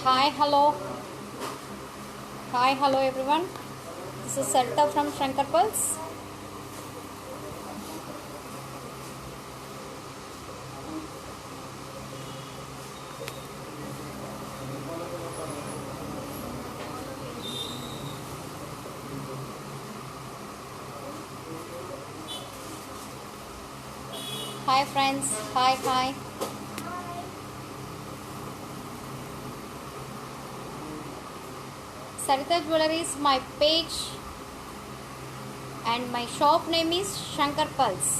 Hi, hello. Hi, hello everyone. This is Sarita from Shankar Pulse. Hi friends. Hi. Sarita Jewelry is my page and my shop name is Shankar Pulse.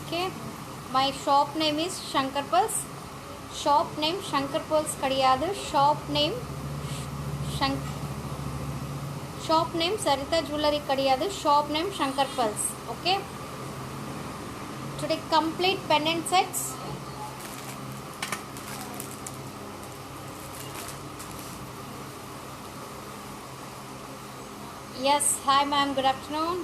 Okay, my shop name is Shankar Pulse. Shop name Shankar Pulse kadiyadu. Shop name Sarita Jewelry kadiyadu. Shop name Shankar Pulse. Okay, today complete pendant sets. Yes, hi ma'am, good afternoon.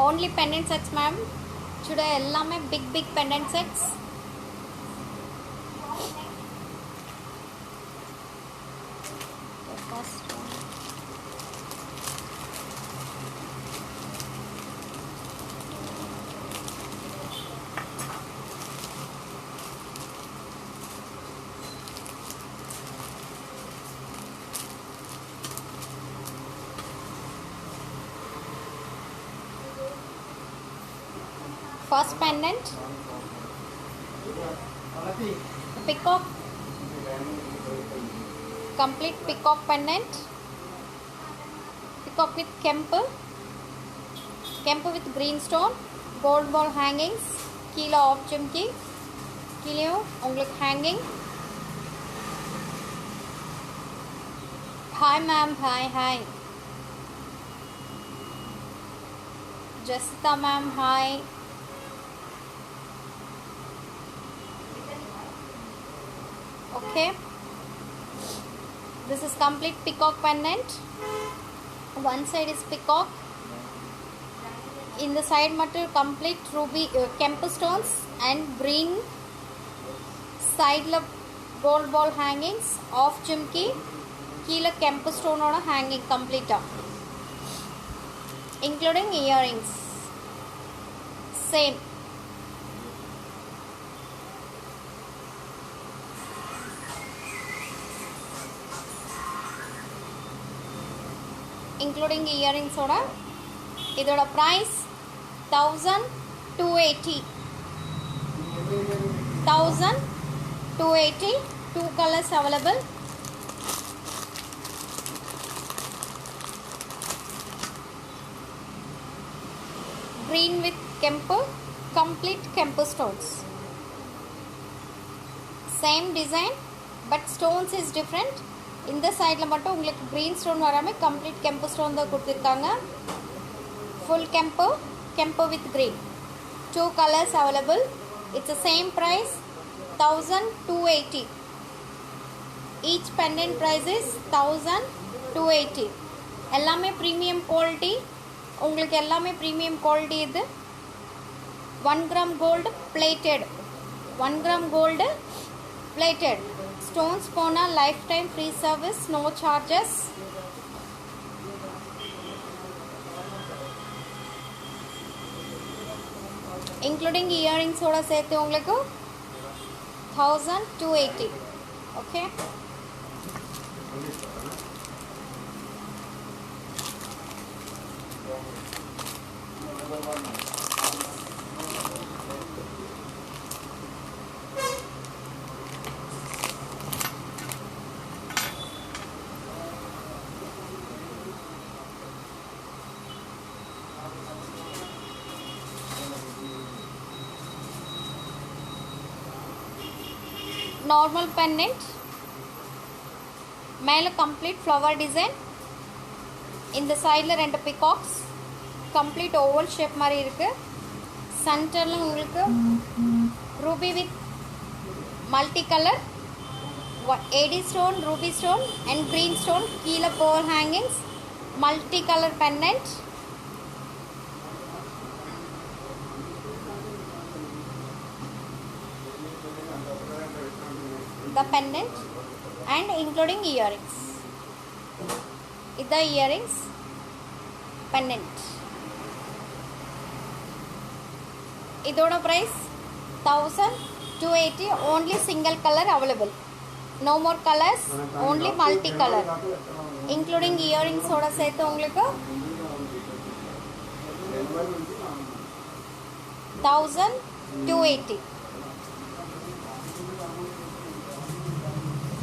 Only pendant sets ma'am. Today ellame big pendant sets. First pendant, peacock, complete peacock pendant, peacock with kempu with green stone, gold ball hangings, kilo off chimki, kilo unglik hanging. Hi ma'am, hi. Jasita ma'am, hi. Okay, this is complete peacock pendant. One side is peacock, in the side matter complete ruby kempu stones and green side la gold ball hangings, off chimki, kilo kempu stone oda hanging complete, including earrings. Same. Including earrings oda. Idoda price 1280. 1280. Two colors available. Green with kempu, complete kempu stones. Same design, but stones is different. In the side la mattum ungalku green stone varame complete kempu stone da kuduthirukanga. Full kempu with green. Two colors available. It's the same price 1280. Each pendant price is 1280. Ellame premium quality. உங்களுக்கு எல்லாமே premium quality இது. 1 gram gold plated. 1 gram gold plated. Stones pona lifetime free service, no charges. Including earrings oda சேர்த்து உங்களுக்கு 1280. Okay, normal pendant, மேல complete flower design, இந்த சைடுல ரெண்டு peacocks, complete oval shape மாதிரி இருக்கு. சென்டர்ல உங்களுக்கு ruby with multi color AD stone, ruby stone and green stone. கீழே pearl hangings, multicolor pendant. The pendant and including earrings. The earrings, pendant. இதோட price 1280. Only single color available. No more colors, only multicolor. Including earrings ஓட சேர்த்து உங்களுக்கு 1280.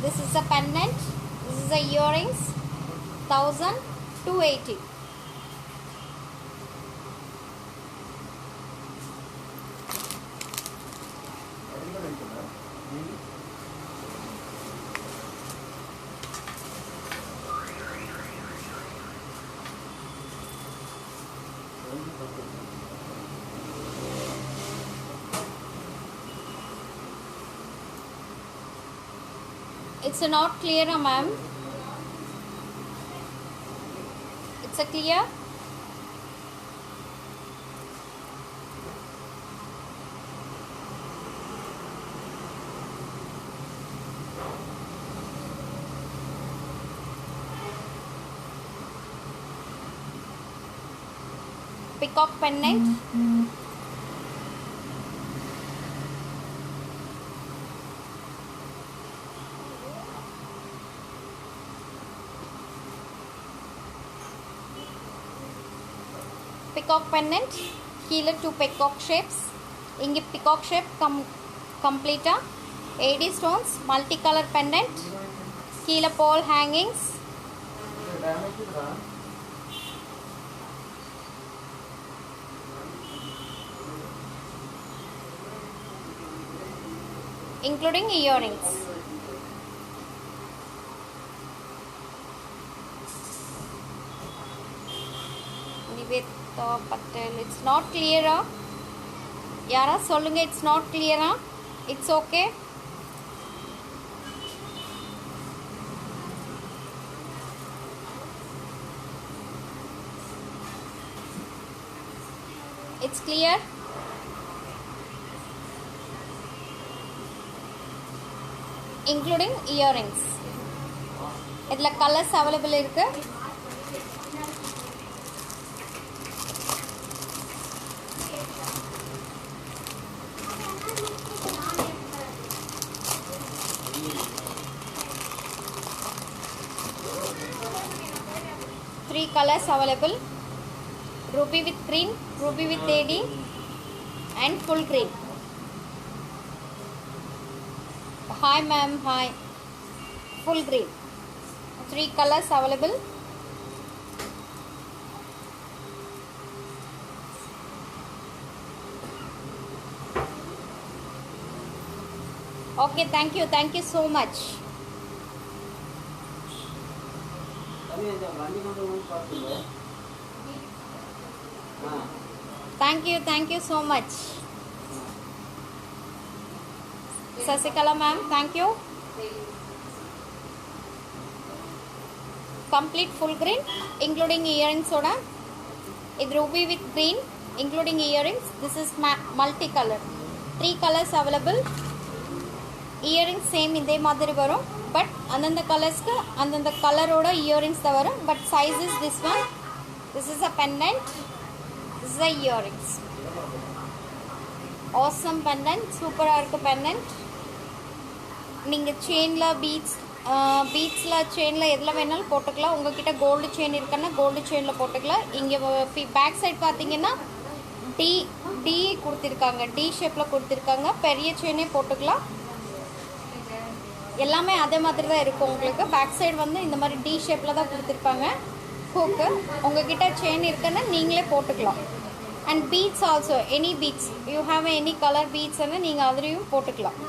This is the pendant. This is the earrings. 1280. It's not clear, ma'am. It's a clear. Peacock pendant. Peacock pendant. கீழே 2 peacock shapes. இங்கே peacock shape complete. AD stones, multicolor pendant. கீழே pearl hangings. Including earrings. Niveta Patel, it's not clear. Yara solunga, it's not clear. It's okay. It's clear. Including earrings. இதுல colors available இருக்கு. Three colors available. Ruby with green, ruby with AD and full green. Hi ma'am, hi. Full green. 3 colors available. Okay, thank you so much. Thank you so much. Sasikala ma'am, thank you. Complete full green, including earrings soda. It ruby with green, including earrings. This is multicolor. 3 colors available. Earrings same இதே மாதிரி வரும், but அந்தந்த கலர்ஸ்க்கு அந்தந்த கலரோட earrings தான் வரும். But size is this one. This is a pendant. This is a earrings. Awesome pendant, super இருக்கு pendant. நீங்கள் செயினில் பீட்ஸில் செயினில் எதில் வேணாலும் போட்டுக்கலாம். உங்கள்கிட்ட கோல்டு செயின் இருக்குன்னா கோல்டு செயினில் போட்டுக்கலாம். இங்கே பேக் சைட் பார்த்தீங்கன்னா டி கொடுத்துருக்காங்க, டி ஷேப்பில் கொடுத்துருக்காங்க. பெரிய செயினே போட்டுக்கலாம். எல்லாமே அதே மாதிரி தான் இருக்கும். உங்களுக்கு பேக் சைடு வந்து இந்த மாதிரி டி ஷேப்பில் தான் கொடுத்துருப்பாங்க. ஹூக்கு உங்கள்கிட்ட செயின் இருக்குன்னா நீங்களே போட்டுக்கலாம். And beads also, any beads you have any colour பீட்ஸ்ன்னு நீங்கள் அதுலேயும் போட்டுக்கலாம்.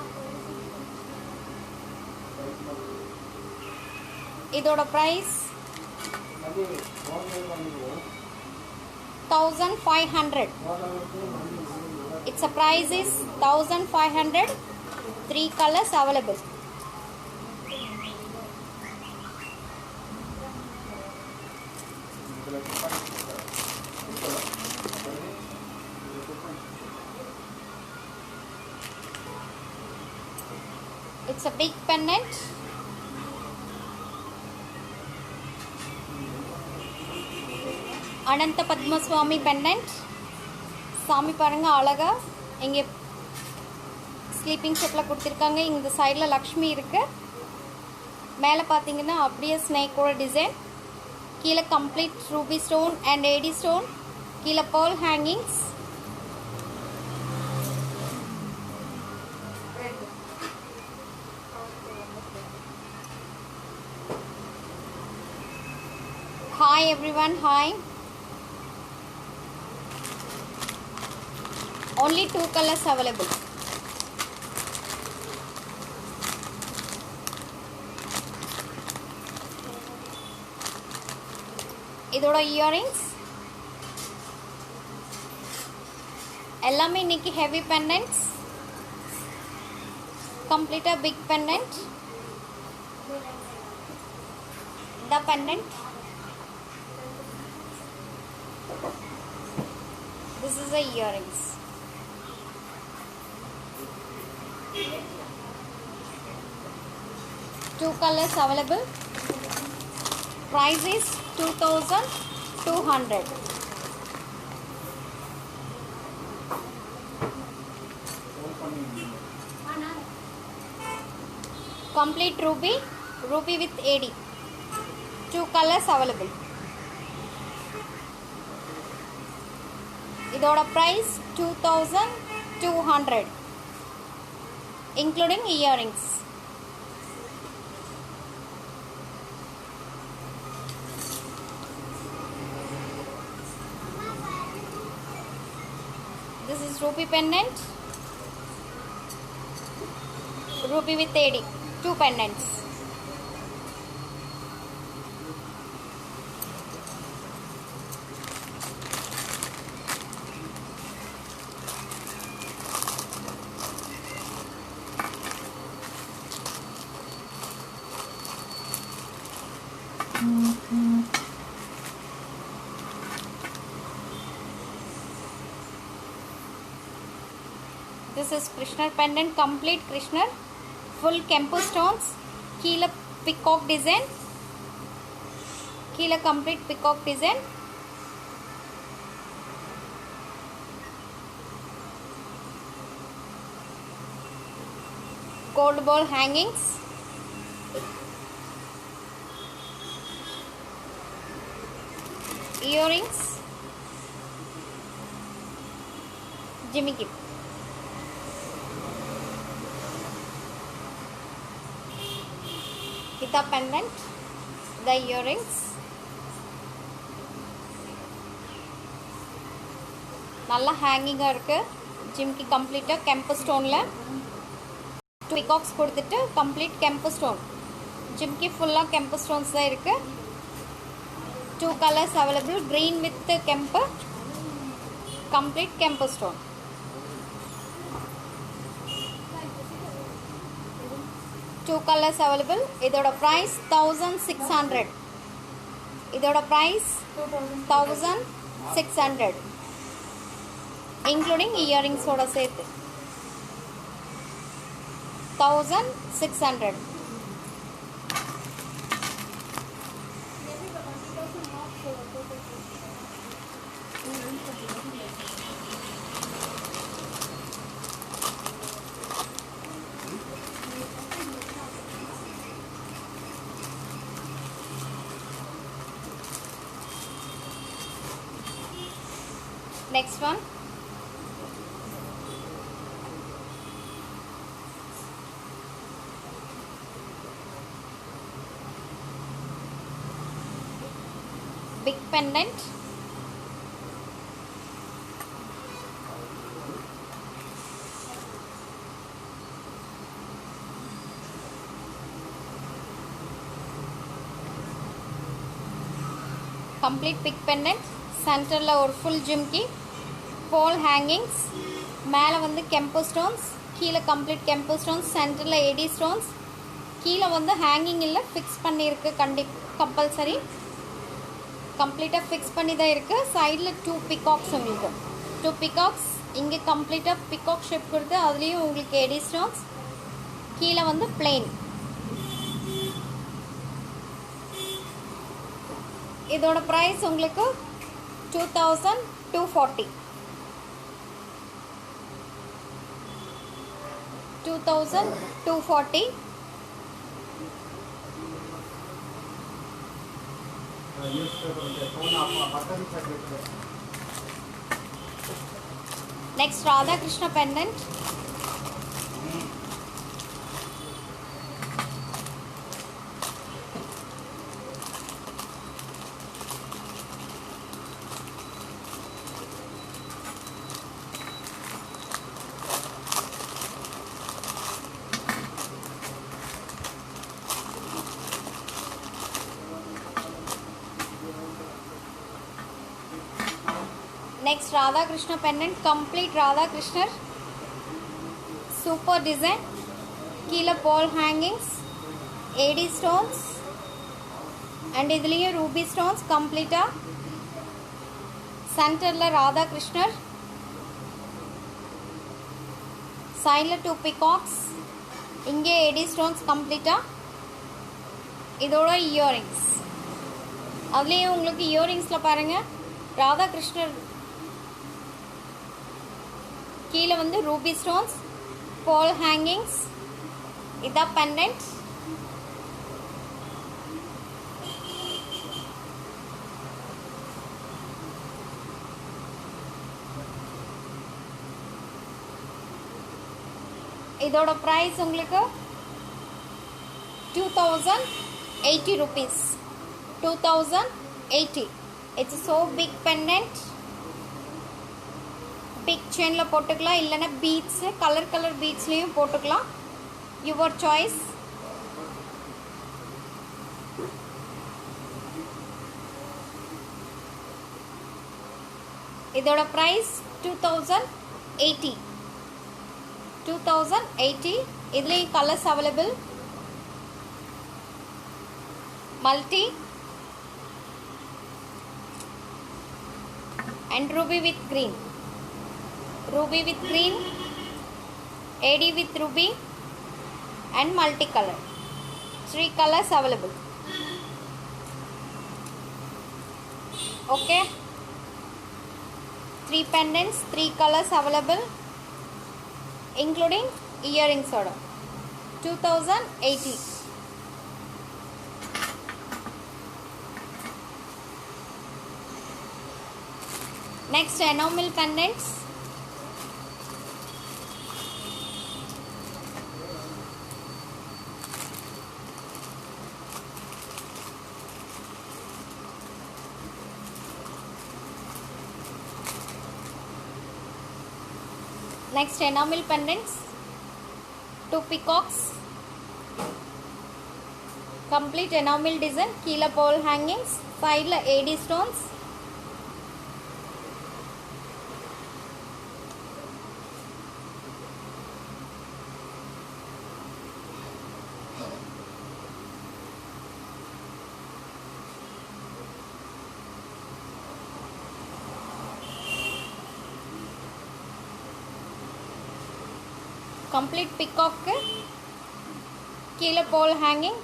இதோட price 1500. Its price is 1500. 3 colors available. It's a big pendant. Ananta Padma Swami pendant. சாமி பாருங்க அழகா இங்கே ஸ்லீப்பிங் ஷேப்பில் கொடுத்துருக்காங்க. இந்த சைடில் லக்ஷ்மி இருக்கு. மேலே பார்த்தீங்கன்னா அப்படியே ஸ்னேக்கோட டிசைன். கீழே complete ruby stone and AD stone. கீழே pearl hangings. Hi everyone, hi. Only 2 colors available. இதோட இயரிங்ஸ் எல்லாமே இன்னைக்கு ஹெவி பெண்டன்ட்ஸ். கம்ப்ளீட்டா big pendant. the pendant. This is the earrings. Two colors available. Price is 2,200. Complete ruby with AD. Two colors available. இதோட price 2,200 including earrings. This is ruby pendant. Ruby with AD. Two pendants. This is Krishna pendant, complete Krishna, full Kempu stones, Keela peacock design, Keela complete peacock design. Gold ball hangings. Earrings. Jimmy. Hita pendant, the earrings. நல்லா ஹேங்கிங்காக இருக்கு. ஜிம்கி கம்ப்ளீட்டாக கெம்பு ஸ்டோனில் two peacocks கொடுத்துட்டு complete கெம்பு stone. ஜிம்கி ஃபுல்லாக கெம்பு ஸ்டோன்ஸ் தான் இருக்கு. Two colours available, green with கெம்பு, கம்ப்ளீட் கெம்பு ஸ்டோன். Two colors available. இதோட price 1,600. இதோட price 1,600 including earrings ஓட சேர்த்து 1,600. Next one. Big pendant. Complete big pendant. சென்டரில் ஒரு ஃபுல் ஜிம்கி, போல் ஹேங்கிங்ஸ், மேலே வந்து கெம்பு ஸ்டோன்ஸ், கீழே கம்ப்ளீட் கெம்பு ஸ்டோன்ஸ், சென்டரில் எடி ஸ்டோன்ஸ், கீழே வந்து ஹேங்கிங் இல்லை, ஃபிக்ஸ் பண்ணியிருக்கு. கம்பல்சரி கம்ப்ளீட்டாக ஃபிக்ஸ் பண்ணி தான் இருக்குது. சைடில் 2 பிகாக்ஸ் உங்களுக்கு 2 பிகாக்ஸ் இங்கே கம்ப்ளீட்டாக பிகாக் ஷேப் கொடுத்து அதுலேயும் உங்களுக்கு எடி ஸ்டோன்ஸ். கீழே வந்து பிளெயின். இதோட ப்ரைஸ் உங்களுக்கு 2240. 2240. Next, Radha Krishna pendant. Next, Radha Krishna pendant, complete Radha Krishna, super design, கீழே ball hangings, AD stones and இதுலயே ruby stones complete. சென்டரில் ராதா கிருஷ்ணர், சைடில் 2 பிகாக்ஸ், இங்கே AD stones கம்ப்ளீட்டாக. இதோட இயரிங்ஸ், அதுலேயும் உங்களுக்கு இயரிங்ஸில் பாருங்கள் ராதா கிருஷ்ணர், கீழே வந்து ரூபி ஸ்டோன்ஸ், பால் ஹேங்கிங்ஸ். இதான் பெண்டன்ட். இதோட ப்ரைஸ் உங்களுக்கு 2080 rupees. 2080. It's so big pendant. Big செயினில் போட்டுக்கலாம், இல்லைன்னா பீட்ஸு கலர் பீட்ஸ்லேயும் போட்டுக்கலாம். Your choice. இதோட ப்ரைஸ் 2080. 2080. இதுலேயும் colours available. Multi and ruby with green. Ruby with green, AD with ruby and multicolor. 3 colors available. Okay, 3 pendants, 3 colors available including earrings order. 2080. Next, enamel pendants. Next, enamel pendants, 2 peacocks, complete enamel design, கீழே ball hangings, sideல AD stones. complete peacock, கீழே ball hanging.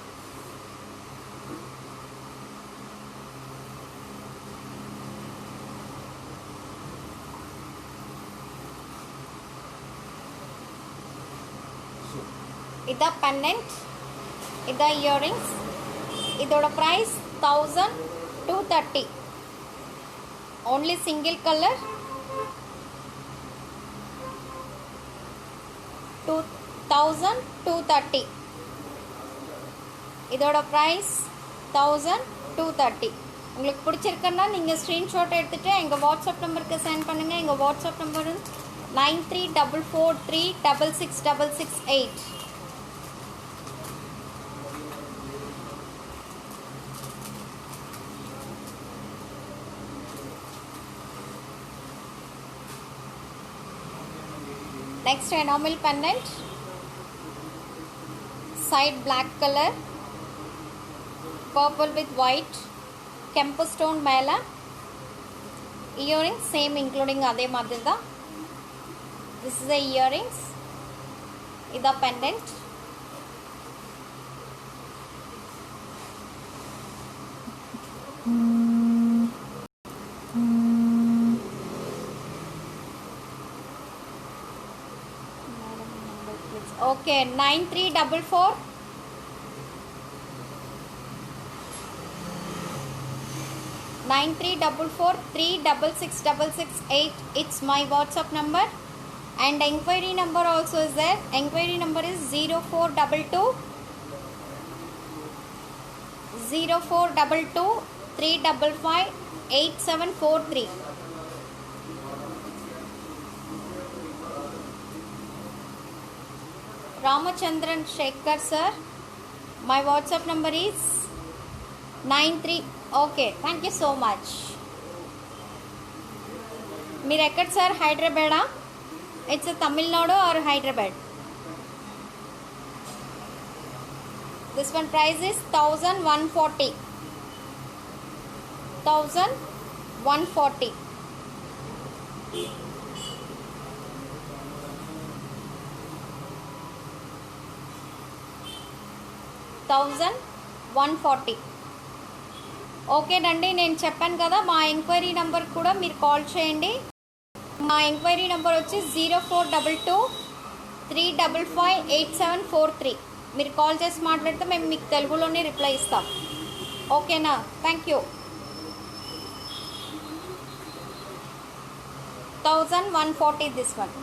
இதா pendant, இதா earrings. இதோட price 1230. only single color. 2230. இதோட price 1230. உங்களுக்கு பிடிச்சிருக்குன்னா நீங்கள் screenshot எடுத்துகிட்டு எங்கள் வாட்ஸ்அப் நம்பருக்கு சென்ட் பண்ணுங்கள். எங்கள் WhatsApp number 9344366668. Next, enamel pendant, side black color, purple with white, kempu stone mela, earrings same including adhe madiri da. This is the earrings, ida pendant. Okay, 9344 9344 366668. It's my WhatsApp number, and enquiry number also is there. Enquiry number is 0422 355 8743. Ramachandran Shekhar sir, my WhatsApp number is 93. Okay, thank you so much. మీరు ఎక్కడ sir? హైదరాబాదా? It's Tamil Nadu or Hyderabad? This one price is 1140. 1140. $1,140. ఓకేనండి, నేను చెప్పాను కదా మా enquiry number కూడా మీరు కాల్ చేయండి. మా ఎంక్వైరీ నెంబర్ వచ్చి 0422 355 8743. మీరు కాల్ చేసి మాట్లాడితే మేము మీకు తెలుగులోనే రిప్లై ఇస్తాం. ఓకేనా? Thank you. 1140 this one.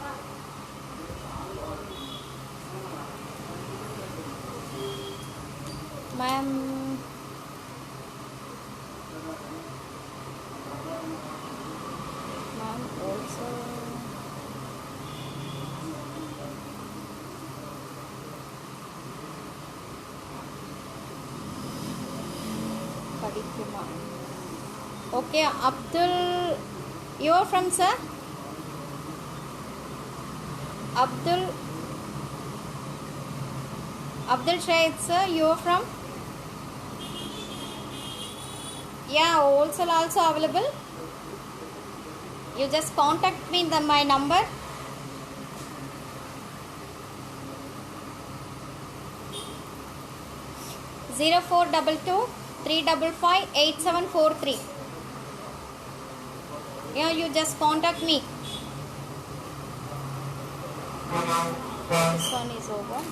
Ma'am, also Padikuma. Okay, Abdul, you are from sir? Abdul Shahid sir, you are from? Yeah, wholesale also available. You just contact me in my number. Zero 0422 355 8743. Yeah, you just contact me. This one is over.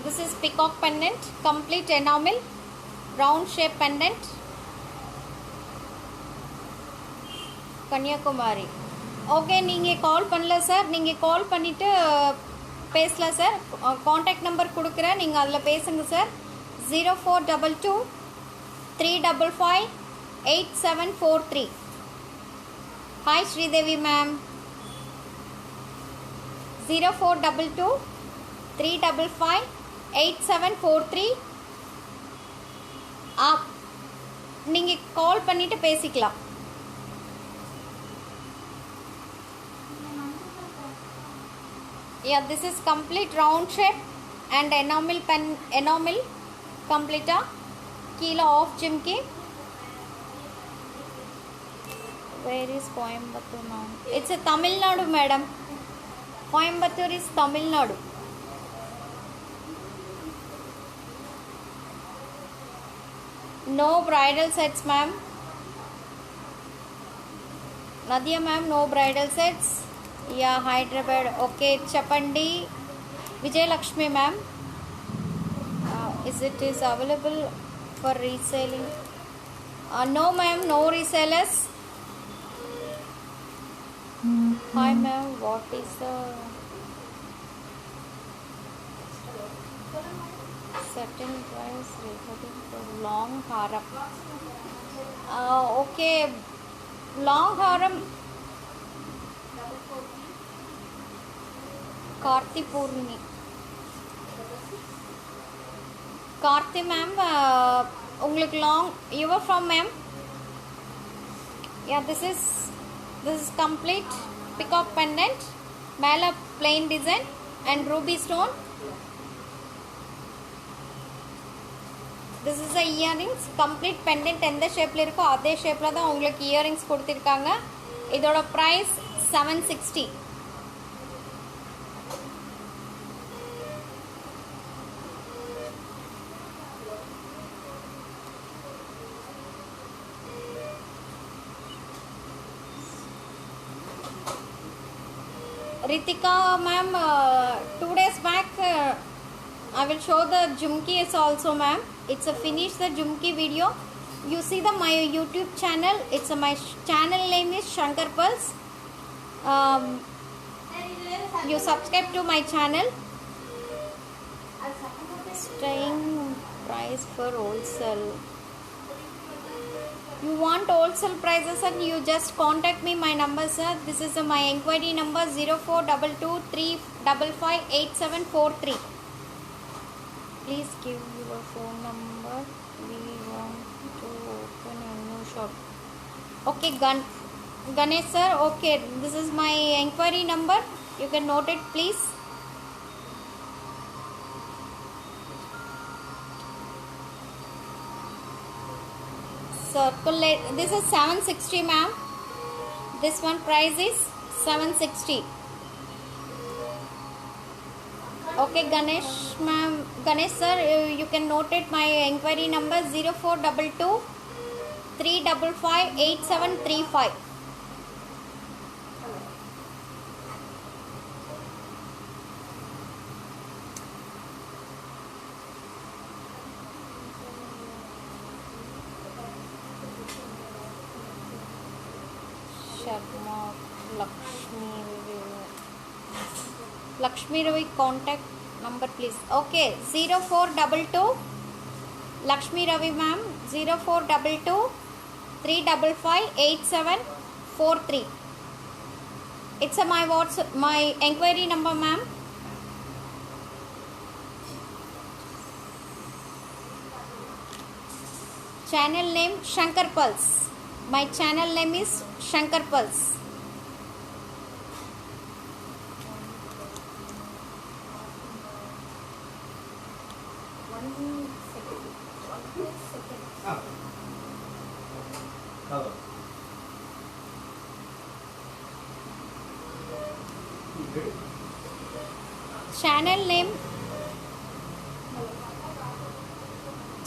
This is peacock pendant, complete enamel, round shape pendant, Kanyakumari. Okay, நீங்கள் கால் பண்ணல sir. நீங்கள் கால் பண்ணிவிட்டு பேசலாம் sir. Contact number கொடுக்குறேன், நீங்கள் அதில் பேசுங்க sir. 0422 355 8743. Hi Sridevi ma'am. 0422 355 8743. நீங்கள் கால் பண்ணிவிட்டு பேசிக்கலாம். Yeah, this is complete round shape and enamel complete kilo of chimki. Where is Coimbatore now? It's a Tamil Nadu madam. Coimbatore is Tamil Nadu. No bridal sets ma'am. Nadia ma'am, no bridal sets. Yeah, Hyderabad. Okay, Chapandi. Vijay Lakshmi ma'am. Is available for reselling? No ma'am, no resellers. Hi ma'am, what is the certain price regarding for long haram? Okay, long haram. Karthi Purnimi. Karthi ma'am, உங்களுக்கு long you are from ma'am. Yeah, this is complete peacock pendant, மேல plain design and ruby stone. This is the earrings, complete pendant எந்த ஷேப்ல இருக்கோ அதே ஷேப்ல தான் உங்களுக்கு earrings கொடுத்திருக்காங்க. இதோட price 760. Ritika ma'am, 2 days back I will show the jhumkis also ma'am. It's a finish the jhumki video. You see the my YouTube channel. It's my channel name is Shankar Pulse. You subscribe to my channel. Staying price for wholesale. You want wholesale prices and you just contact me my number sir. This is my inquiry number 0422355873. Please give your phone number. We want to open a new shop. Okay, Ganesh sir. Okay, this is my inquiry number. You can note it please. Circulate. This is 760 ma'am. This one price is 760. Okay, Ganesh ma'am, Ganesh sir, you can note it my inquiry number 0422355873. Sharma Lakshmi Ravi contact number please. Okay, 0422 Lakshmi Ravi ma'am, 0422 3558743. It's my WhatsApp, my inquiry number ma'am. Channel name Shankar Pulse. My channel name is Shankar Pulse.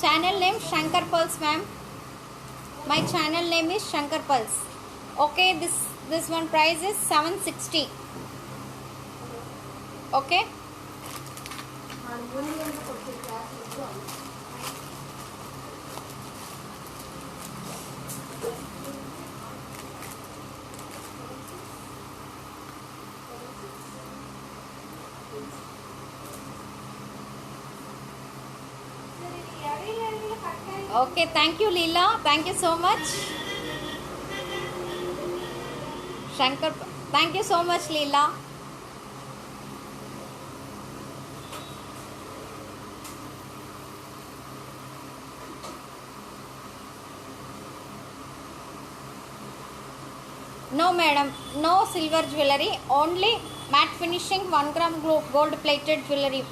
Channel name Shankar Pulse ma'am. My channel name is Shankar Pulse. Okay, this one price is 760. Okay. Okay, thank you Leela. Thank you so much. Shankar, thank you so much Leela. No madam, no silver jewelry, only matte finishing 1 gram gold plated jewelry.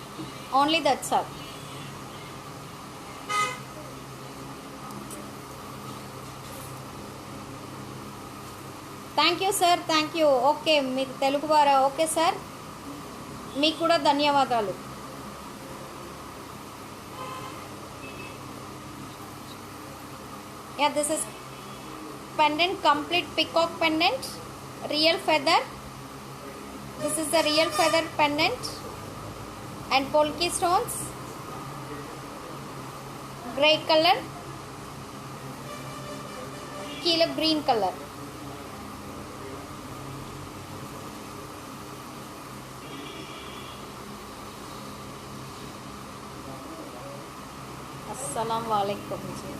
Only that's all. Thank you sir, thank you. Okay, మీరు తెలుగు వారా? Okay sir, మీకు కూడా ధన్యవాదాలు. Yeah, this is pendant, complete peacock pendant, real feather. This is the real feather pendant and polki stones, grey color, kilo green color. अस्सलाम वालेकुम जी.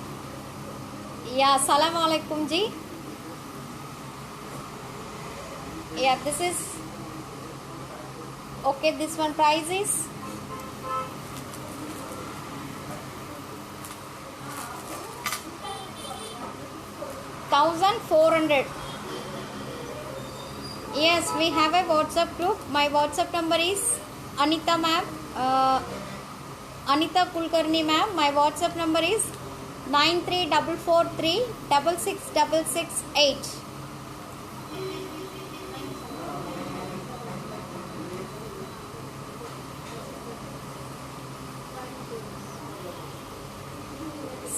Yeah, assalamu alaikum ji. Yeah, this is okay. This one price is 1400. Yes, we have a WhatsApp group. My WhatsApp number is Anita ma'am, Anita Kulkarni ma'am. My WhatsApp number is 9344366668.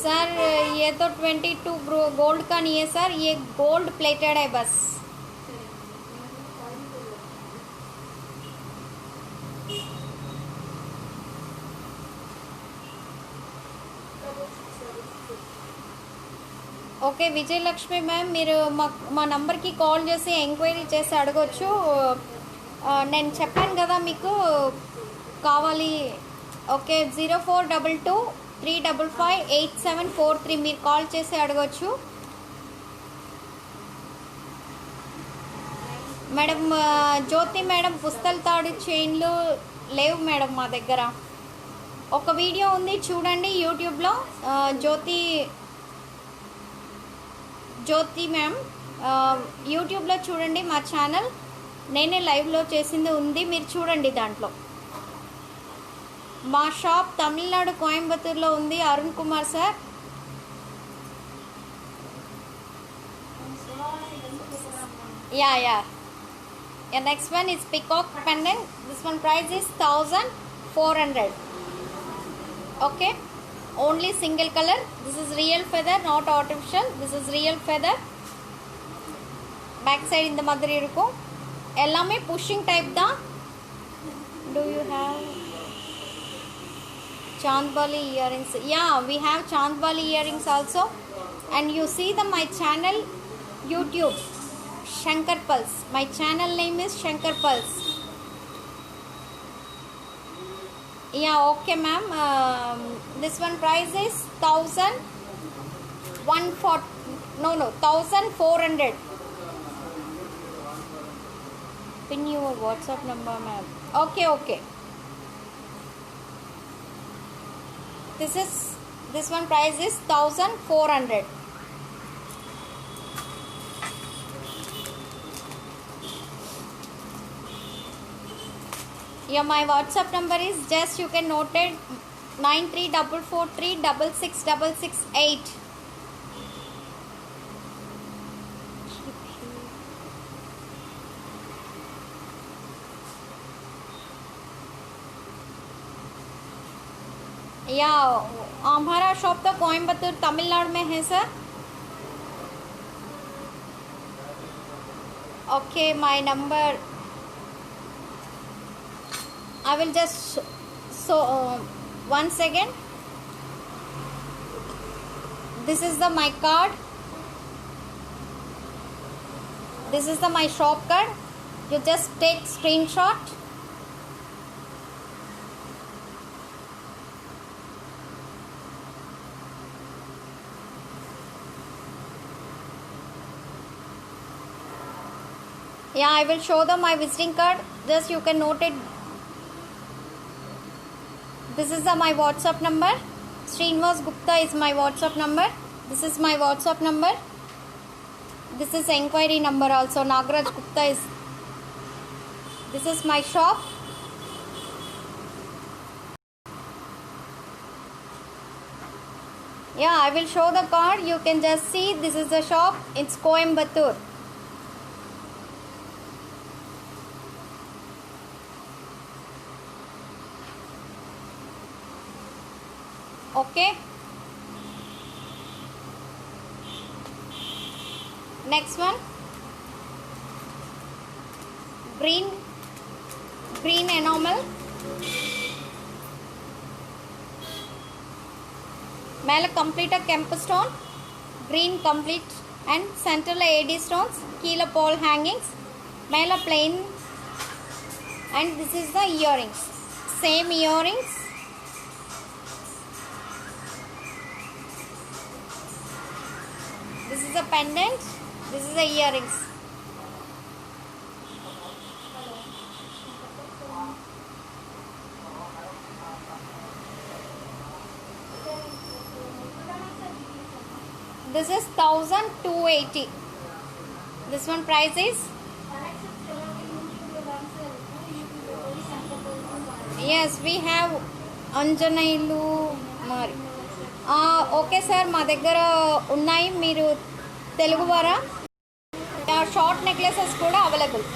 Sir ये तो 22 gold का नहीं है sir, ये gold plated है बस. Okay Vijayalakshmi ma'am, మీరు మా నంబర్కి కాల్ చేసి ఎంక్వైరీ చేసి అడగొచ్చు. నేను చెప్పాను కదా మీకు కావాలి. ఓకే 0422355873 మీరు కాల్ చేసి అడగొచ్చు. మేడం జ్యోతి మేడం, పుస్తల తాడు చైన్లు లేవు మేడం మా దగ్గర. ఒక వీడియో ఉంది చూడండి యూట్యూబ్లో, జ్యోతి మ్యామ్ యూట్యూబ్లో చూడండి, మా ఛానల్ నేనే లైవ్లో చేసింది ఉంది, మీరు చూడండి. దాంట్లో మా షాప్ తమిళనాడు కోయంబత్తూర్లో ఉంది. Arun Kumar sir. Yeah next one is peacock pendant. This one price is 1400. Okay, only single color. This is real feather, not artificial. This is real feather. Back side இந்த மாதிரி இருக்கும். எல்லாமே pushing type தான். Do you have Chandbali earrings? Yeah, we have Chandbali earrings also. And you see my channel YouTube, Shankar Pulse. My channel name is Shankar Pulse. Yeah, okay ma'am. This one price is 1400. Pin your WhatsApp number ma'am. Okay. This one price is 1400. Yeah, my WhatsApp number is just you can note it 9344366668. या हमारा shop तो कोयम्बतूर तमिलनाडु में है sir. Okay, my number I will just one second. This is my card. This is my shop card. You just take screenshot. Yeah, I will show them my visiting card. Just you can note it. This is my WhatsApp number. Srinivas Gupta is my WhatsApp number. This is my WhatsApp number. This is enquiry number also. Nagaraj Gupta is. This is my shop. Yeah, I will show the card. You can just see this is the shop. It's Coimbatore. Okay. Next one. Green enamel. மேலே கம்ப்ளீட்டாக கெம்பு stone, green complete and சென்டரில் ஏடி stones, கீழே பால் hangings, மேலே plain. And this is the earrings, same earrings. This is a pendant. This is the earrings. This is 1280. This one price is, yes, we have అంజనైలు మరి. Okay sir, మా దగ్గర ఉన్నాయి. మీరు తెలుగు వారా? Short necklaces కూడా available.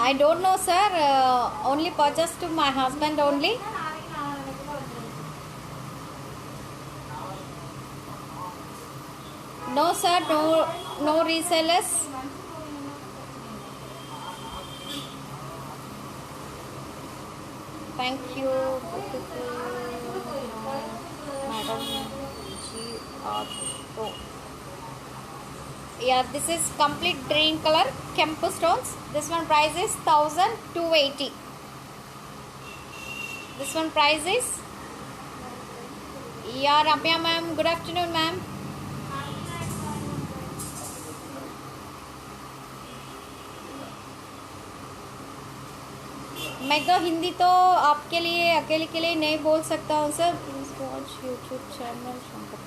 I don't know, sir. Only purchase to my husband only. No, sir. No resellers. Thank you, Madam G. Auto. Yeah, this is complete green color Kempu stones. This one price is 1280. This one price is, yeah, Ramya ma'am, good afternoon ma'am. मैं तो हिंदी तो आपके लिए अकेले के लिए नहीं बोल सकता हूँ sir. Please watch YouTube channel Shankar.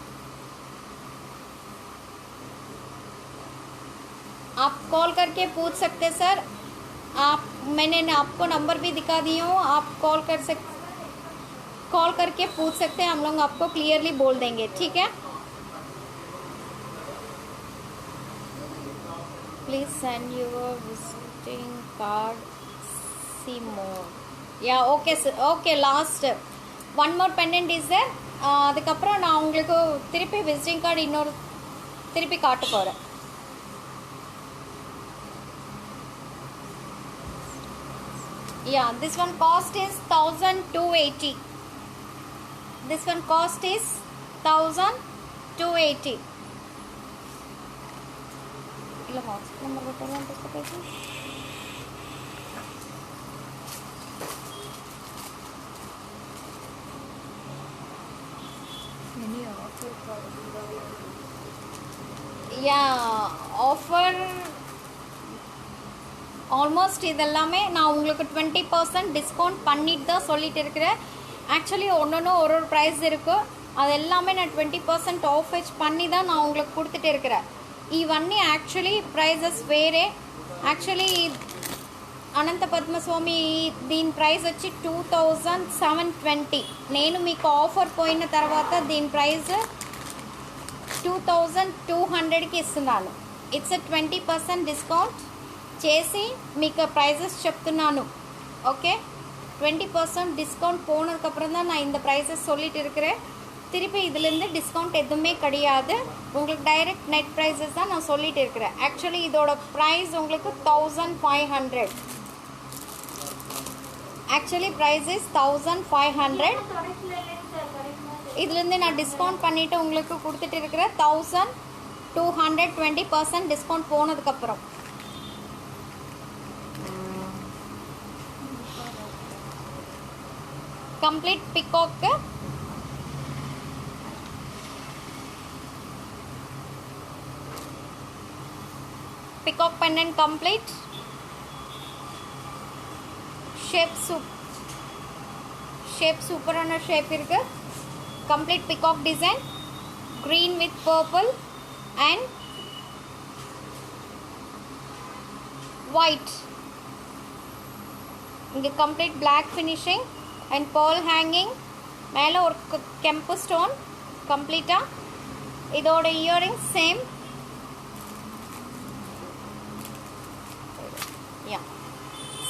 आप कॉल करके पूछ सकते सर. मैंने आपको नंबर भी दिखा दी हूँ. आप कॉल करके पूछ सकते हैं. हम लोग आपको क्लियरली बोल देंगे. ठीक है. Please send your visiting card. See more. Yeah, okay sir. Okay, last one more pendant is there. அதுக்கப்புறம் நான் உங்களுக்கு திருப்பி விசிட்டிங் கார்டு இன்னொரு திருப்பி காட்ட போகிறேன். Yeah, this one cost is 1280. This one cost is 1280. ಇಲ್ಲ ವಾಟ್ಸ್ಆಪ್ ನಂಬರ್ ಗೊತ್ತಲ್ಲ ಅಂತ ತಗೋಬೇಕು. ஆஃபர் ஆல்மோஸ்ட் இதெல்லாமே நான் உங்களுக்கு 20% டிஸ்கவுண்ட் பண்ணிட்டு தான் சொல்லிட்டு இருக்கிறேன். ஆக்சுவலி ஒன்று ஒரு ப்ரைஸ் இருக்குது. அது எல்லாமே நான் 20% ஆஃப் பண்ணி தான் நான் உங்களுக்கு கொடுத்துட்டு இருக்கிறேன். ఇవన్నీ యాక్చువల్లీ ప్రైజెస్ వేరే. యాక్చువల్లీ అనంత పద్మస్వామి దీని ప్రైస్ వచ్చి 2720. నేను మీకు ఆఫర్ పోయిన తర్వాత దీని ప్రైస్ 2200కి ఇస్తున్నాను. ఇట్స్ 20% డిస్కౌంట్ చేసి మీకు ప్రైజెస్ చెప్తున్నాను. ஓகே, 20% டிஸ்கவுண்ட் போனதுக்கப்புறம் தான் நான் இந்த ப்ரைஸஸ் சொல்லிட்டு இருக்கிறேன். திருப்பி இதுலேருந்து டிஸ்கவுண்ட் எதுவுமே கிடையாது. உங்களுக்கு டைரக்ட் நெட் ப்ரைஸஸ் தான் நான் சொல்லிட்டு இருக்கிறேன். ஆக்சுவலி இதோட ப்ரைஸ் உங்களுக்கு 1500. Actually price is 1500. இதுலேருந்து நான் டிஸ்கவுண்ட் பண்ணிவிட்டு உங்களுக்கு கொடுத்துட்டு இருக்கிறேன் 1200. 20% டிஸ்கவுண்ட் போனதுக்கப்புறம். Complete பிகாக்கு peacock pendant complete. shape super on a shape irukku. Complete peacock design, green with purple and white. inge complete black finishing and pearl hanging. மேல ஒரு கெம்பு ஸ்டோன் கம்ப்ளீட்டா. இதோட earrings same.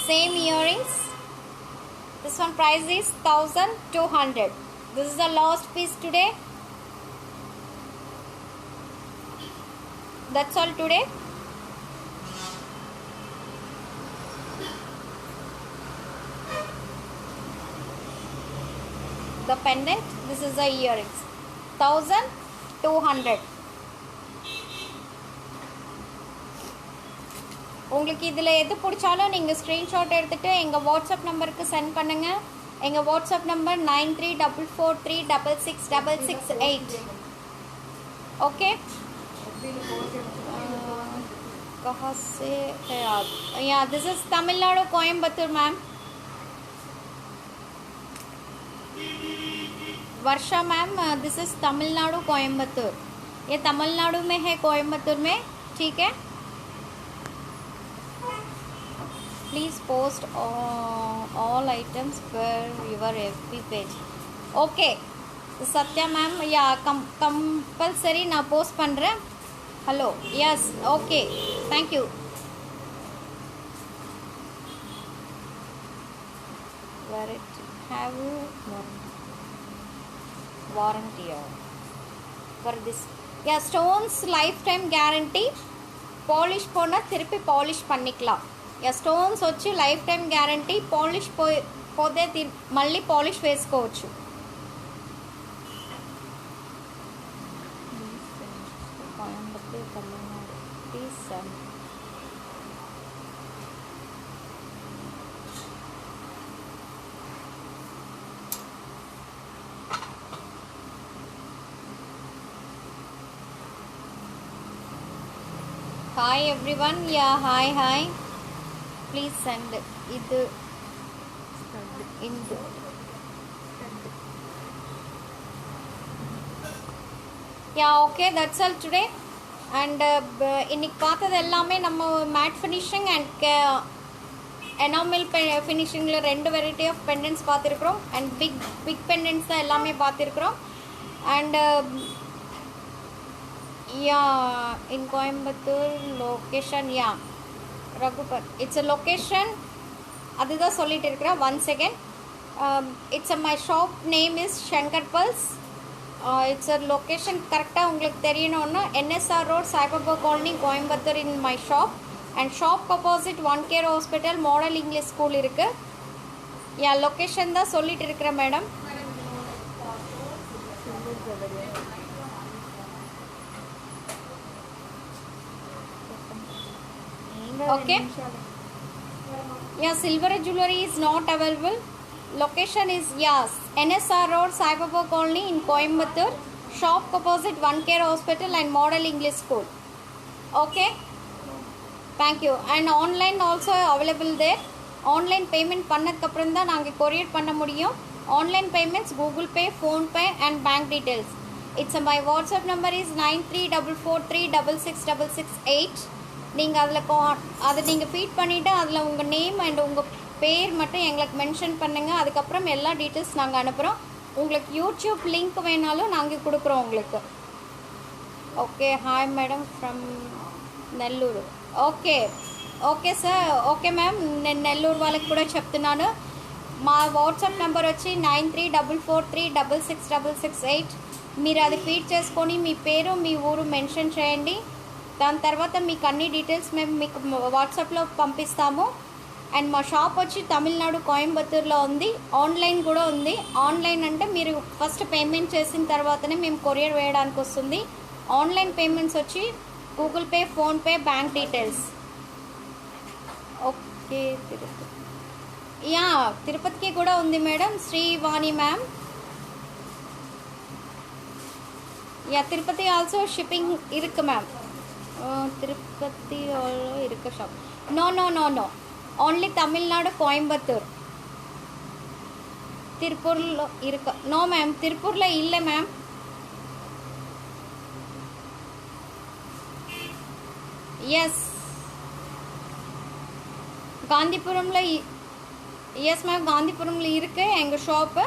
Same earrings. This one price is 1200. This is the last piece today. That's all today. The pendant, this is the earrings. 1200. உங்களுக்கு இதில் எது பிடிச்சாலும் நீங்கள் screenshot எடுத்துகிட்டு எங்கள் வாட்ஸ்அப் நம்பருக்கு சென்ட் பண்ணுங்கள். எங்கள் வாட்ஸ்அப் நம்பர் 9344366668. ओके. कहाँ से है आप? Yeah this is Tamil Nadu Coimbatore ma'am. Varsha ma'am, this is Tamil Nadu Coimbatore. ये तमिलनाडु में है, कोयम्बतूर में. ठीक है. प्लीज़ पोस्ट ऑल आइटम्स पर your FB page. Okay Satya ma'am, yeah compulsory நான் போஸ்ட் பண்ணுறேன். Hello, yes, okay, thank you. have warranty for this. Yeah, stones lifetime guarantee. Polish போனால் திருப்பி பாலிஷ் பண்ணிக்கலாம். స్టోన్స్ వచ్చి లైఫ్ టైం గ్యారంటీ. పాలిష్ పోతే మళ్ళీ polish వేసుకోవచ్చు. Hi everyone. Yeah hi hi. Please send இது இந்த yeah, okay, that's all today. And இன்னைக்கு பார்த்தது எல்லாமே நம்ம மேட் ஃபினிஷிங் அண்ட் எனாமல் ஃபினிஷிங்கில் 2 வெரைட்டி ஆஃப் பெண்டன்ட்ஸ் பார்த்துருக்குறோம். அண்ட் பிக் பெண்டன்ட்ஸ் தான் எல்லாமே பார்த்துருக்குறோம். And yeah in Coimbatore location, yeah ரகுபர், இட்ஸ் அ லொக்கேஷன். அதுதான் சொல்லிட்டு இருக்கிறேன். 1 second. It's my shop name is Shankar Pulse. It's a location கரெக்டாக உங்களுக்கு தெரியணும்னா NSR road, Saibaba colony, Coimbatore in my shop. And shop opposite One Care Hospital, Model English School இருக்குது. என் location தான் சொல்லிட்டு இருக்கிறேன் madam. Okay. Yeah, silver jewelry is not available. Location is, yes, NSR Road, Saibaba Colony in Coimbatore. Shop opposite One Care Hospital and Model English School. Okay. Thank you. And online also available there. Online payment பண்ணதுக்கு அப்புறம் தான் நாங்கள் courier பண்ண முடியும். Online payments, Google Pay, Phone Pay and bank details. It's my WhatsApp number is 9344366668. நீங்கள் அதை நீங்கள் feet பண்ணிவிட்டு அதில் உங்கள் நேம் அண்ட் உங்கள் பேர் மட்டும் எங்களுக்கு மென்ஷன் பண்ணுங்கள். அதுக்கப்புறம் எல்லா டீட்டெயில்ஸ் நாங்கள் அனுப்புகிறோம். உங்களுக்கு யூடியூப் லிங்க் வேணாலும் நாங்கள் கொடுக்குறோம் உங்களுக்கு. Okay. Hi madam from Nellore. Okay okay sir. Okay ma'am, నేను నెల్లూరు వాళ్ళకి కూడా చెప్తున్నాను. మా వాట్సాప్ నెంబర్ వచ్చి 9344366668. మీరు అది ఫీడ్ చేసుకొని మీ పేరు మీ ఊరు మెన్షన్ చేయండి. దాని తర్వాత మీకు అన్ని డీటెయిల్స్ మేము మీకు వాట్సాప్లో పంపిస్తాము. అండ్ మా షాప్ వచ్చి తమిళనాడు కోయంబత్తూరులో ఉంది. ఆన్లైన్ కూడా ఉంది. ఆన్లైన్ అంటే మీరు ఫస్ట్ పేమెంట్ చేసిన తర్వాతనే మేము కొరియర్ వేయడానికి వస్తుంది. ఆన్లైన్ పేమెంట్స్ వచ్చి Google Pay, PhonePe, bank details. Okay. Tirupati, yeah తిరుపతికి కూడా ఉంది madam. Srivani ma'am. Yeah Tirupati also shipping இருக்கு மேம். திருப்பதி இருக்க shop. No no no no, only Tamil Nadu, Coimbatore. திருப்பூரில் இருக்க. நோ மேம், திருப்பூரில் இல்லை மேம். எஸ், காந்திபுரமில். எஸ் மேம், காந்திபுரமில் இருக்குது எங்கள் shop.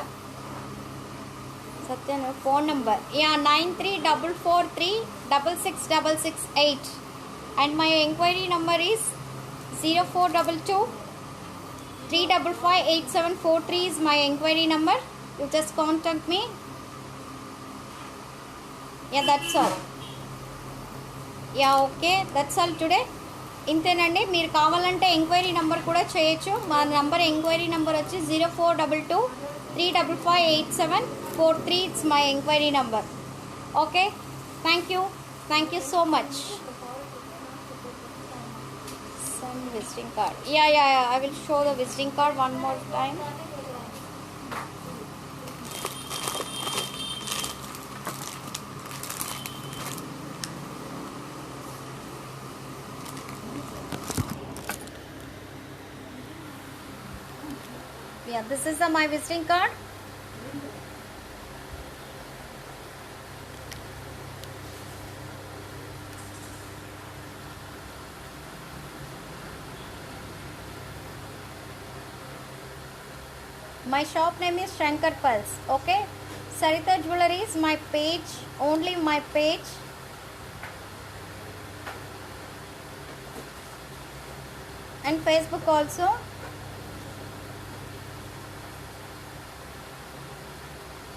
Satya phone number, yeah 9344366668. and my enquiry number is 0422 3558743 is my enquiry number. You just contact me. Yeah, that's all. Yeah, okay, that's all today. ఇంతేనండి. మీరు కావాలంటే enquiry number కూడా చేయొచ్చు. మా నంబర్ ఎంక్వైరీ నెంబర్ వచ్చి 0422 3558743. It's my enquiry number. Okay, thank you so much. visiting card. Yeah. I will show the visiting card one more time. Yeah, this is my visiting card. My shop name is Shankar Pulse. Okay, Sarita Jewelry is my page, only my page. And Facebook also.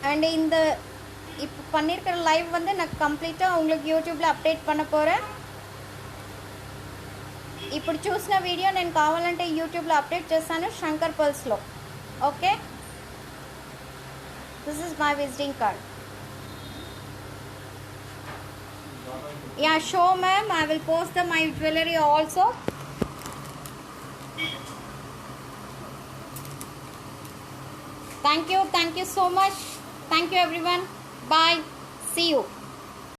And in the இப்போ பண்ணியிருக்கிற live வந்து நான் కంప్లీட்டாக உங்களுக்கு యూట్యూబ్లో update பண்ண పోகிறேன். ఇప్పుడు చూసిన video నేను కావాలంటే యూట్యూబ్లో అప్డేట్ చేస్తాను శంకర్ పల్స్లో. Okay, this is my visiting card. Yeah, show ma'am, I will post the my jewellery also. Thank you so much. Thank you everyone. Bye. See you.